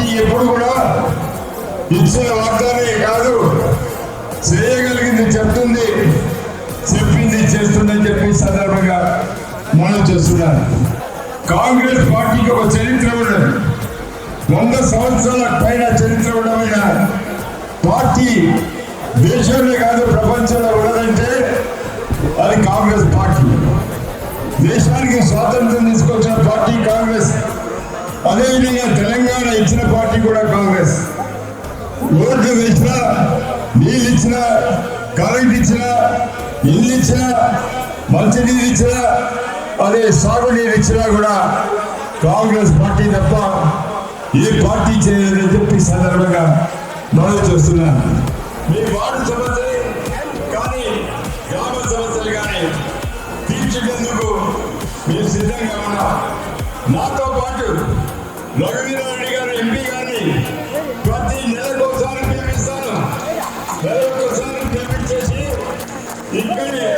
Party ఎప్పుడు కూడా ఇచ్చిన వాగ్దానే కాదు, చేయగలిగింది చెప్తుంది, చెప్పింది చేస్తుందని చెప్పి సందర్భంగా మనం చేస్తున్నాను. కాంగ్రెస్ పార్టీకి ఒక చరిత్ర ఉన్నది. 100 సంవత్సరాల పైన చరిత్ర ఉండమైన పార్టీ దేశంలో కాదు ప్రపంచంలో ఉన్నదంటే అది కాంగ్రెస్ పార్టీ. దేశానికి స్వాతంత్రం తీసుకొచ్చిన పార్టీ కాంగ్రెస్. అదేవిధంగా తెలంగాణ ఇచ్చిన పార్టీ కూడా కాంగ్రెస్. ఓట్లు వేసినా, నీళ్ళు ఇచ్చినా, కరెంట్ ఇచ్చినా, ఇల్లు ఇచ్చినా, మంచినీళ్ళు ఇచ్చినా, అదే సాగునీరు ఇచ్చినా కూడా కాంగ్రెస్ పార్టీ తప్ప ఏ పార్టీ చేయలేదని చెప్పి సందర్భంగా మనం చేస్తున్నాను. మీ వార్డు సమస్యలు కానీ గ్రామ సమస్యలు కానీ తీర్చేందుకు మీరు సిద్ధంగా ఉన్నారు. నాతో పాటు రఘువీరారెడ్డి గారు ఎంపీ గారిని ప్రతి నెలకోసారి పిలిపిస్తాను. నెలకోసారి పిలిపించేసి ఇక్కడే